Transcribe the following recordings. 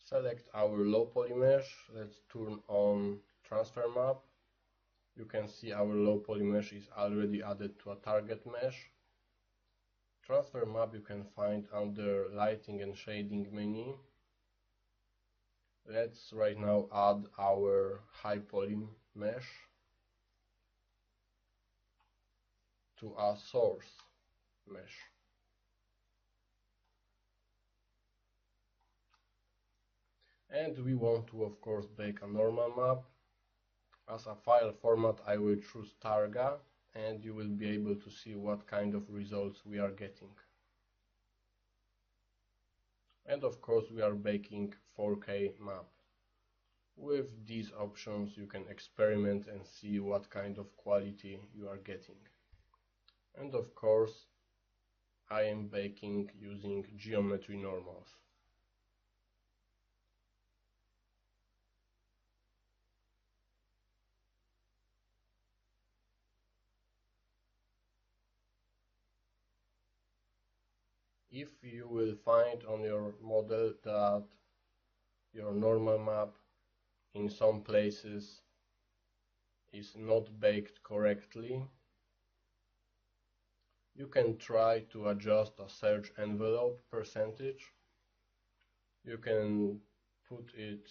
Select our low poly mesh. Let's turn on transfer map. You can see our low poly mesh is already added to a target mesh. Transfer map you can find under lighting and shading menu. Let's right now add our high poly mesh to our source mesh. And we want to, of course, bake a normal map. As a file format, I will choose Targa, and you will be able to see what kind of results we are getting. And of course, we are baking 4K map. With these options, you can experiment and see what kind of quality you are getting. And of course, I am baking using geometry normals. If you will find on your model that your normal map in some places is not baked correctly, you can try to adjust a search envelope percentage. You can put it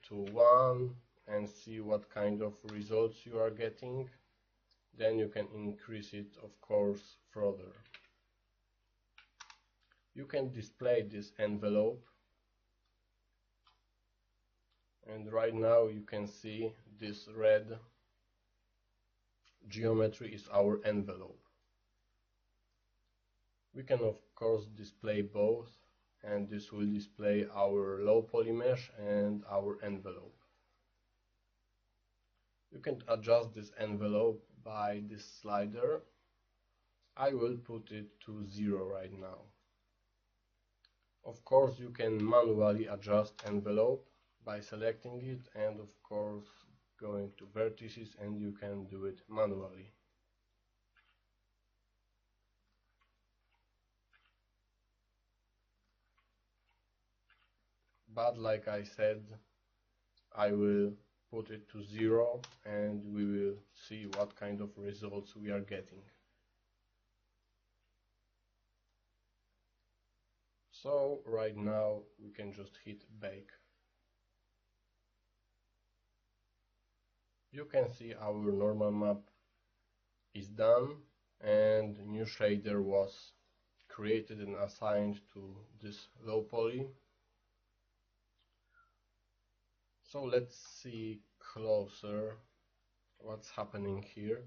to 1 and see what kind of results you are getting. Then you can increase it, of course, further. You can display this envelope, and right now you can see this red geometry is our envelope. We can of course display both, and this will display our low poly mesh and our envelope. You can adjust this envelope by this slider. I will put it to 0 right now. Of course, you can manually adjust envelope by selecting it, and of course going to vertices, and you can do it manually. But like I said, I will put it to 0 and we will see what kind of results we are getting. So right now we can just hit bake. You can see our normal map is done, and new shader was created and assigned to this low poly. So let's see closer what's happening here.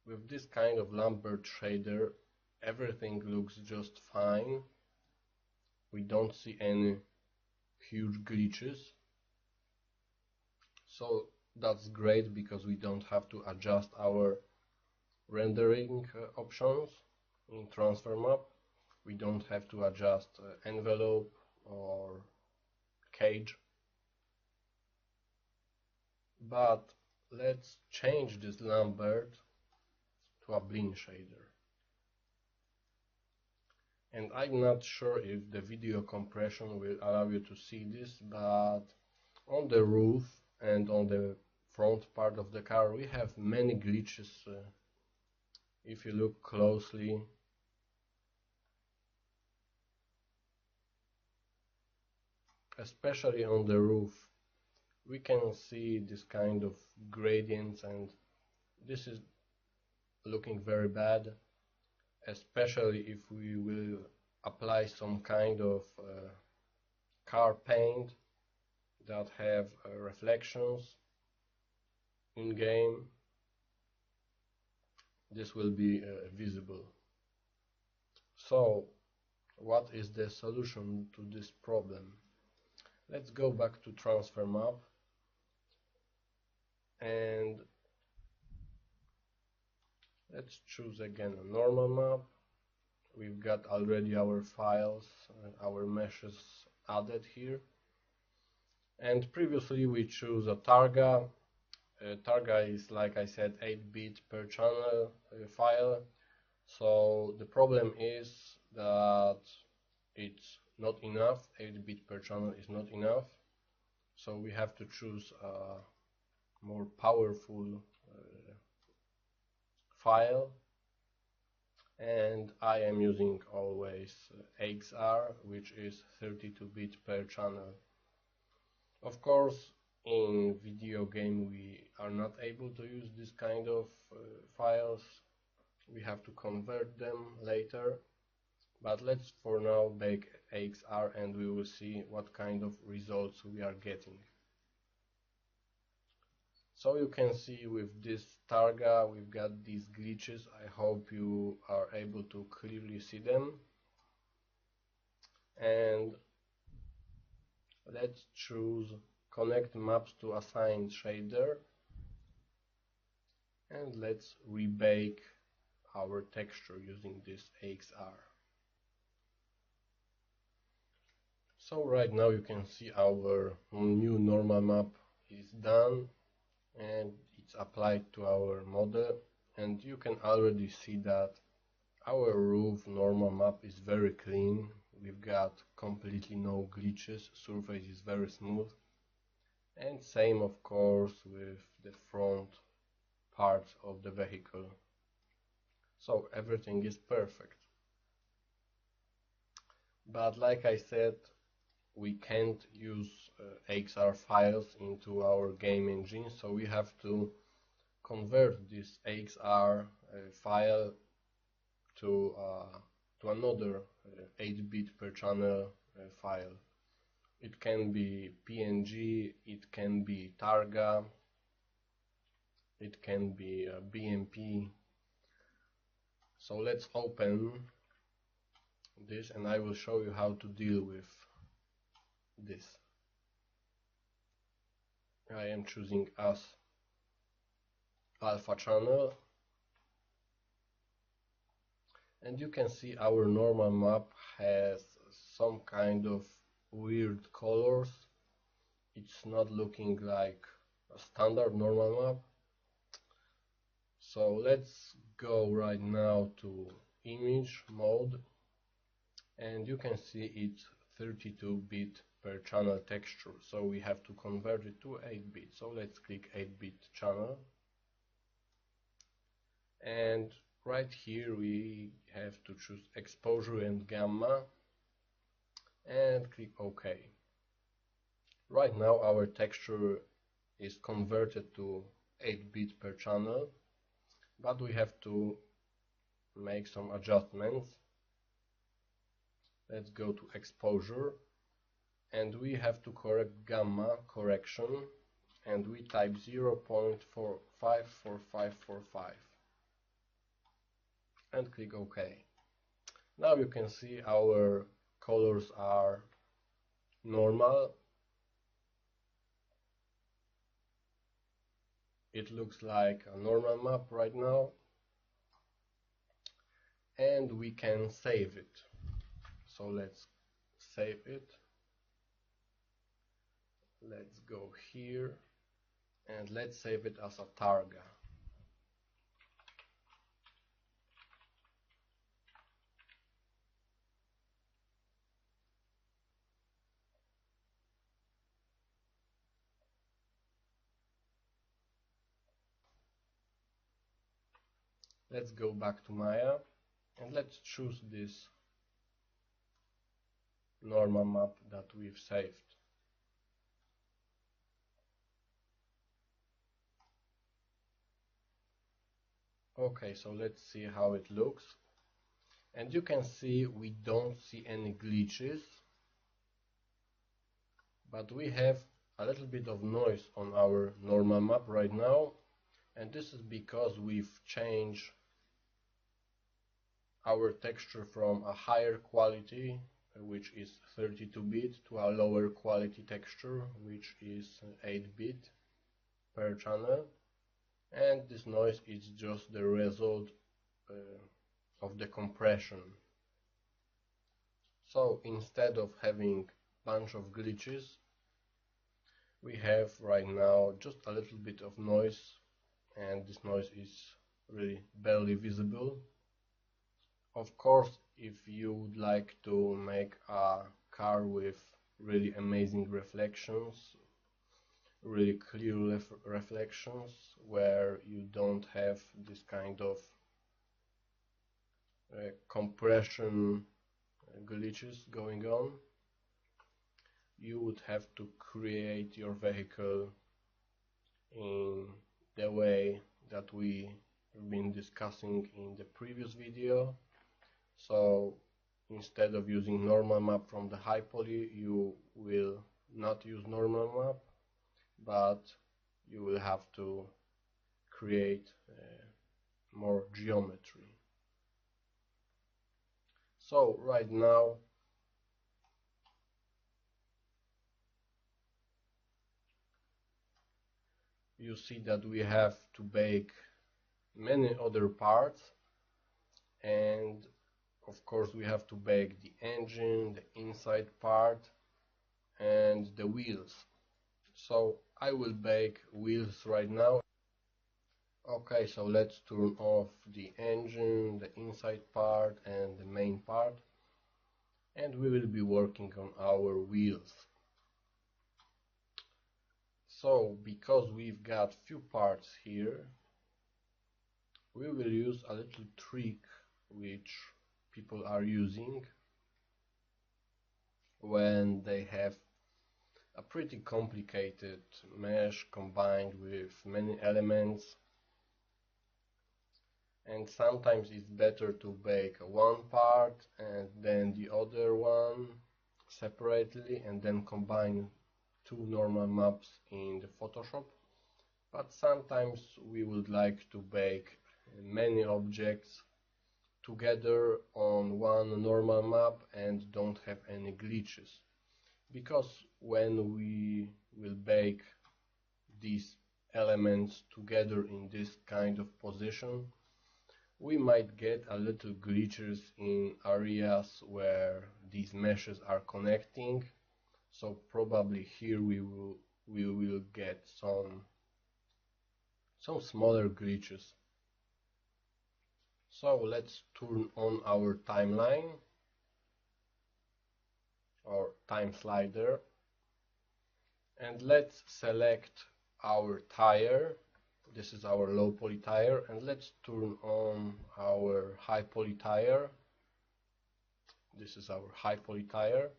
With this kind of Lambert shader, everything looks just fine. We don't see any huge glitches. So that's great because we don't have to adjust our rendering options in transfer map. We don't have to adjust envelope or cage. But let's change this Lambert to a Blinn shader. And I'm not sure if the video compression will allow you to see this, but on the roof and on the front part of the car we have many glitches. If you look closely, especially on the roof, we can see this kind of gradients, and this is looking very bad, especially if we will apply some kind of car paint that have reflections in game. This will be visible. So what is the solution to this problem? Let's go back to transfer map and let's choose again a normal map. We've got already our files, our meshes added here, and previously we choose a Targa. Targa is, like I said, 8-bit per channel file. So the problem is that it's not enough, 8 bit per channel is not enough, so we have to choose a more powerful file, and I am using always XR, which is 32 bit per channel. Of course, in video game we are not able to use this kind of files. We have to convert them later, but let's for now bake XR and we will see what kind of results we are getting. So you can see with this Targa we've got these glitches. I hope you are able to clearly see them. And let's choose connect maps to assigned shader, and let's rebake our texture using this XR. So right now you can see our new normal map is done and it's applied to our model, and you can already see that our roof normal map is very clean. We've got completely no glitches, surface is very smooth, and same of course with the front parts of the vehicle. So everything is perfect. But like I said, we can't use XR files into our game engine, so we have to convert this XR file to another 8 bit per channel file. It can be PNG, it can be Targa, it can be BMP. So let's open this and I will show you how to deal with this. I am choosing as alpha channel, and you can see our normal map has some kind of weird colors. It's not looking like a standard normal map. So let's go right now to image mode, and you can see it's 32 bit per channel texture, so we have to convert it to 8 bit. So let's click 8 bit channel, and right here we have to choose exposure and gamma and click OK. Right now our texture is converted to 8 bit per channel, but we have to make some adjustments. Let's go to exposure and we have to correct gamma correction, and we type 0.454545 and click OK. Now you can see our colors are normal. It looks like a normal map right now, and we can save it. So let's save it. Let's go here and let's save it as a Targa. Let's go back to Maya and let's choose this normal map that we've saved. Okay, so let's see how it looks. And you can see we don't see any glitches, but we have a little bit of noise on our normal map right now, and this is because we've changed our texture from a higher quality, which is 32 bit, to a lower quality texture, which is 8 bit per channel, and this noise is just the result of the compression. So instead of having a bunch of glitches, we have right now just a little bit of noise, and this noise is really barely visible. Of course, If you would like to make a car with really amazing reflections, really clear reflections, where you don't have this kind of compression glitches going on, you would have to create your vehicle in the way that we have been discussing in the previous video. So instead of using normal map from the high poly, you will not use normal map, but you will have to create more geometry. So right now you see that we have to bake many other parts, and of course we have to bake the engine, the inside part, and the wheels. So I will bake wheels right now. Okay, so let's turn off the engine, the inside part and the main part, and we will be working on our wheels. So because we've got few parts here, we will use a little trick which people are using when they have a pretty complicated mesh combined with many elements, and sometimes it's better to bake one part and then the other one separately and then combine two normal maps in the Photoshop. But sometimes we would like to bake many objects together on one normal map and don't have any glitches, because when we will bake these elements together in this kind of position, we might get a little glitches in areas where these meshes are connecting. So probably here we will get some smaller glitches. So let's turn on our timeline or time slider, and let's select our tire. This is our low poly tire, and let's turn on our high poly tire. This is our high poly tire.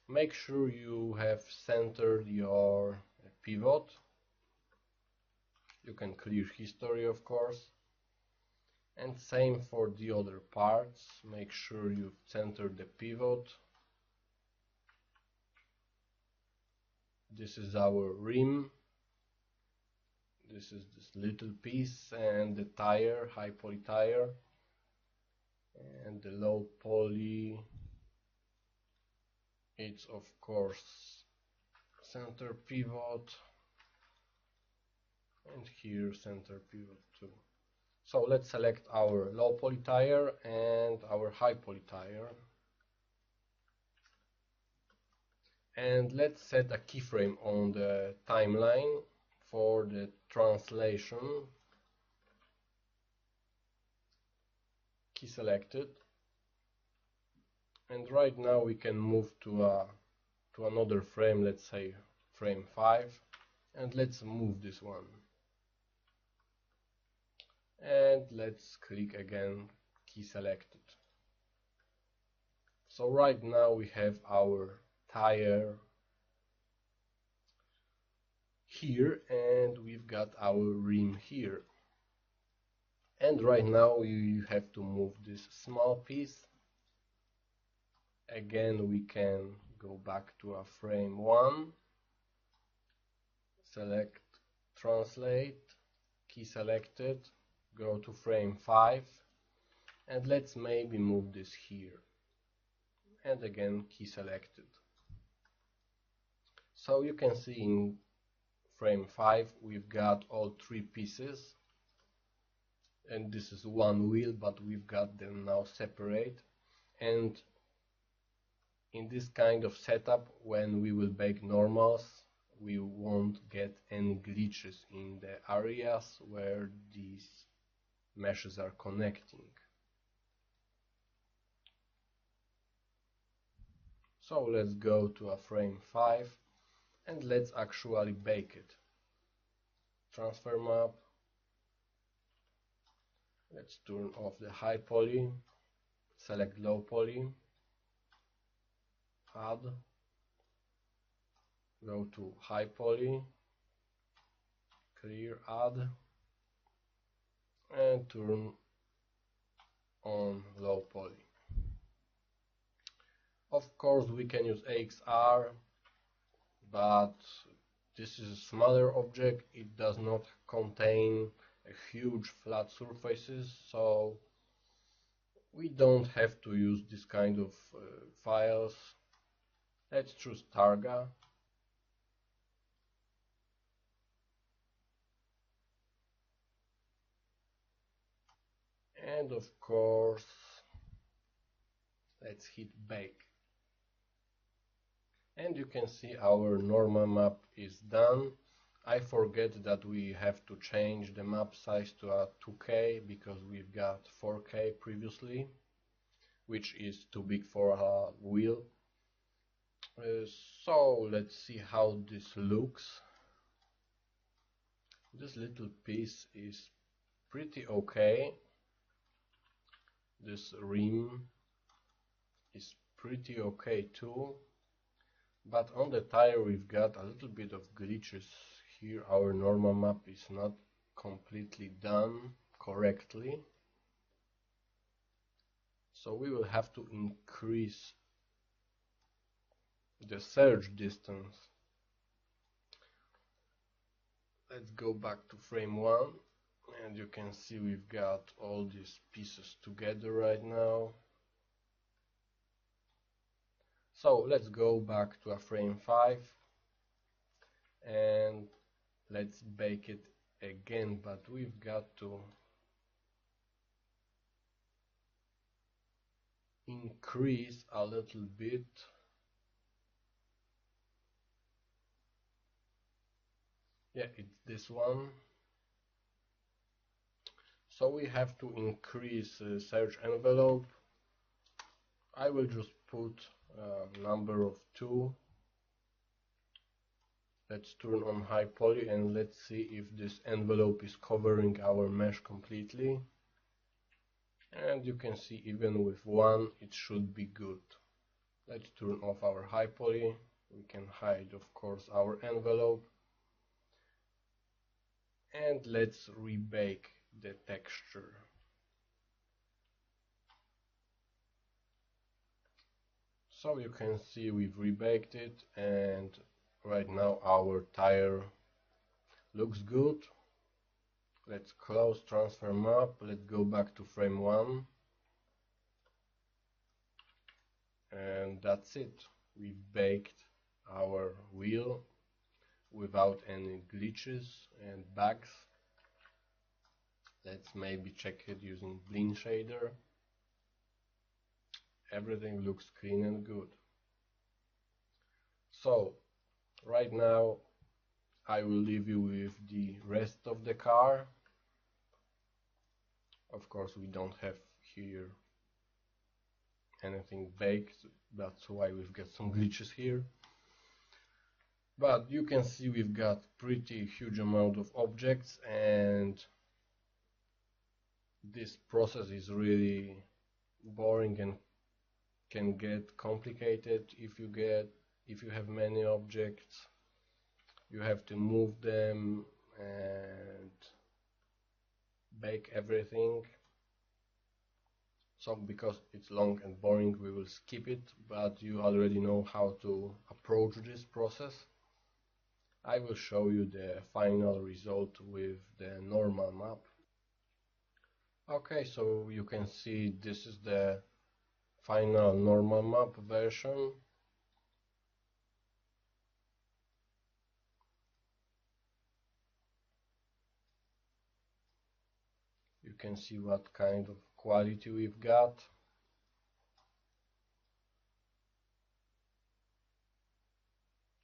Make sure you have centered your pivot. You can clear history, of course. And same for the other parts. Make sure you've centered the pivot. This is our rim. This is this little piece, and the tire, high poly tire, and the low poly. It's of course center pivot, and here center pivot too. So let's select our low poly tire and our high poly tire, and let's set a keyframe on the timeline for the translation. Key selected, and right now we can move to another frame, let's say frame 5, and let's move this one, and let's click again, key selected. So right now we have our tire here, and we've got our rim here, and right now we have to move this small piece. Again, we can go back to a frame 1, select translate, key selected, go to frame 5, and let's maybe move this here, and again key selected. So you can see in frame 5 we've got all three pieces, and this is one wheel, but we've got them now separate. And in this kind of setup, when we will bake normals, we won't get any glitches in the areas where these meshes are connecting. So let's go to a frame 5 and let's actually bake it. Transfer map. Let's turn off the high poly, select low poly, add, go to high poly, clear add, and turn on low poly. Of course we can use AXR, but this is a smaller object, it does not contain a huge flat surfaces, so we don't have to use this kind of files. Let's choose Targa. And of course, let's hit bake. And you can see our normal map is done. I forget that we have to change the map size to a 2K because we've got 4K previously, which is too big for a wheel. So let's see how this looks. This little piece is pretty okay. This rim is pretty okay too. But on the tire we've got a little bit of glitches here. Our normal map is not completely done correctly. So we will have to increase the surge distance. Let's go back to frame 1 and you can see we've got all these pieces together right now. So let's go back to a frame 5 and let's bake it again, but we've got to increase a little bit. Yeah, it's this one. So we have to increase search envelope. I will just put a number of 2. Let's turn on high poly and let's see if this envelope is covering our mesh completely. And you can see even with 1 it should be good. Let's turn off our high poly. We can hide of course our envelope. And let's rebake the texture. So you can see we've rebaked it and right now our tire looks good. Let's close transfer map. Let's go back to frame 1. And that's it. We baked our wheel without any glitches and bugs. Let's maybe check it using blend shader. Everything looks clean and good. So right now I will leave you with the rest of the car. Of course we don't have here anything baked, that's why we've got some glitches here. But you can see we've got pretty huge amount of objects and this process is really boring and can get complicated if you have many objects. You have to move them and bake everything. So because it's long and boring we will skip it, but you already know how to approach this process. I will show you the final result with the normal map. Okay, so you can see this is the final normal map version. You can see what kind of quality we've got.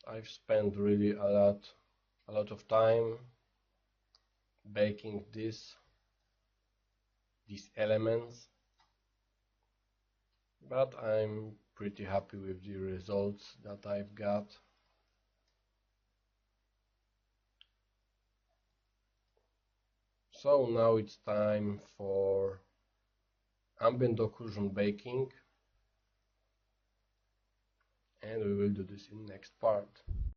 I've spent really a lot of time baking these elements, but I'm pretty happy with the results that I've got. So now it's time for ambient occlusion baking, and we will do this in next part.